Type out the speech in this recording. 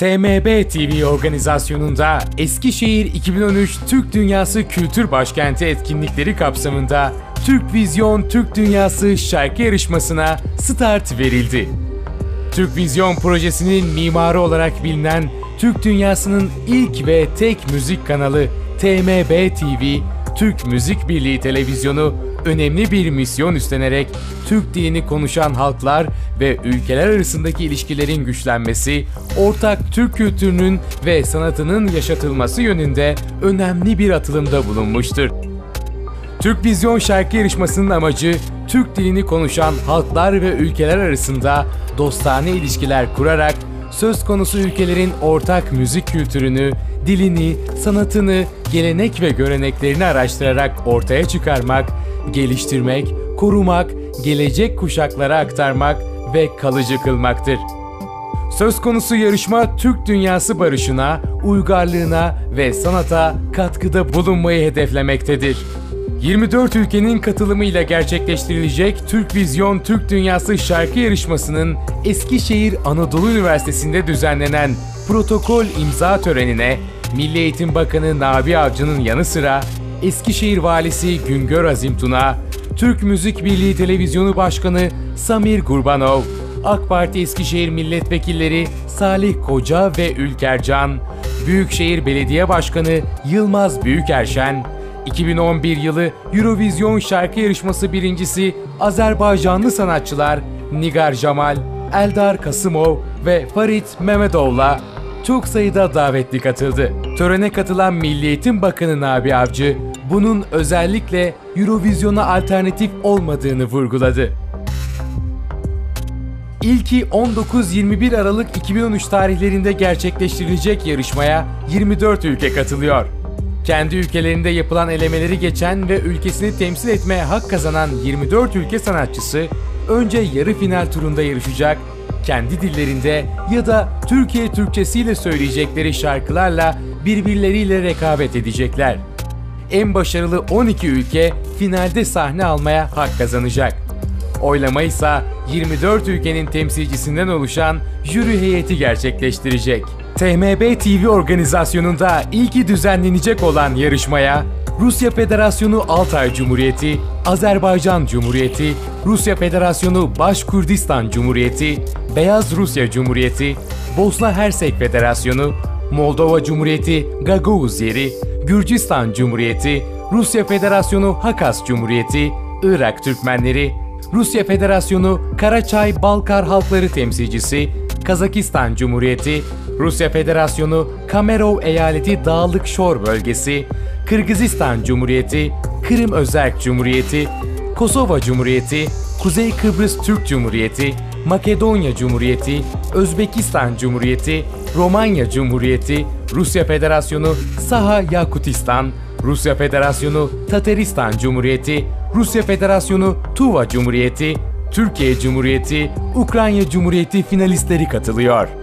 TMB TV organizasyonunda Eskişehir 2013 Türk Dünyası Kültür Başkenti etkinlikleri kapsamında Türk Vizyon Türk Dünyası şarkı yarışmasına start verildi. Türk Vizyon projesinin mimarı olarak bilinen Türk Dünyası'nın ilk ve tek müzik kanalı TMB TV, Türk Müzik Birliği Televizyonu önemli bir misyon üstlenerek Türk dilini konuşan halklar ve ülkeler arasındaki ilişkilerin güçlenmesi, ortak Türk kültürünün ve sanatının yaşatılması yönünde önemli bir atılımda bulunmuştur. Türk Vizyon şarkı yarışmasının amacı, Türk dilini konuşan halklar ve ülkeler arasında dostane ilişkiler kurarak söz konusu ülkelerin ortak müzik kültürünü, dilini, sanatını, gelenek ve göreneklerini araştırarak ortaya çıkarmak, geliştirmek, korumak, gelecek kuşaklara aktarmak ve kalıcı kılmaktır. Söz konusu yarışma Türk dünyası barışına, uygarlığına ve sanata katkıda bulunmayı hedeflemektedir. 24 ülkenin katılımıyla gerçekleştirilecek Türk Vizyon Türk Dünyası şarkı yarışmasının Eskişehir Anadolu Üniversitesi'nde düzenlenen protokol imza törenine Milli Eğitim Bakanı Nabi Avcı'nın yanı sıra Eskişehir Valisi Güngör Azimtuna, Türk Müzik Birliği Televizyonu Başkanı Samir Gurbanov, AK Parti Eskişehir Milletvekilleri Salih Koca ve Ülker Can, Büyükşehir Belediye Başkanı Yılmaz Büyükerşen, 2011 yılı Eurovision şarkı yarışması birincisi Azerbaycanlı sanatçılar Nigar Jamal, Eldar Kasımov ve Farit Mehmedov'la çok sayıda davetli katıldı. Törene katılan Milli Eğitim Bakanı Nabi Avcı, bunun özellikle Eurovision'a alternatif olmadığını vurguladı. İlki 19-21 Aralık 2013 tarihlerinde gerçekleştirilecek yarışmaya 24 ülke katılıyor. Kendi ülkelerinde yapılan elemeleri geçen ve ülkesini temsil etmeye hak kazanan 24 ülke sanatçısı önce yarı final turunda yarışacak, kendi dillerinde ya da Türkiye Türkçesiyle söyleyecekleri şarkılarla birbirleriyle rekabet edecekler. En başarılı 12 ülke finalde sahne almaya hak kazanacak. Oylama ise 24 ülkenin temsilcisinden oluşan jüri heyeti gerçekleştirecek. TMB TV organizasyonunda ilki düzenlenecek olan yarışmaya Rusya Federasyonu Altay Cumhuriyeti, Azerbaycan Cumhuriyeti, Rusya Federasyonu Başkurdistan Cumhuriyeti, Beyaz Rusya Cumhuriyeti, Bosna Hersek Federasyonu, Moldova Cumhuriyeti Gagauz Yeri, Gürcistan Cumhuriyeti, Rusya Federasyonu Hakas Cumhuriyeti, Irak Türkmenleri, Rusya Federasyonu Karaçay-Balkar Halkları Temsilcisi, Kazakistan Cumhuriyeti, Rusya Federasyonu Kamerov Eyaleti Dağlık Şor Bölgesi, Kırgızistan Cumhuriyeti, Kırım Özerk Cumhuriyeti, Kosova Cumhuriyeti, Kuzey Kıbrıs Türk Cumhuriyeti, Makedonya Cumhuriyeti, Özbekistan Cumhuriyeti, Romanya Cumhuriyeti, Rusya Federasyonu Saha Yakutistan, Rusya Federasyonu Tataristan Cumhuriyeti, Rusya Federasyonu Tuva Cumhuriyeti, Türkiye Cumhuriyeti, Ukrayna Cumhuriyeti finalistleri katılıyor.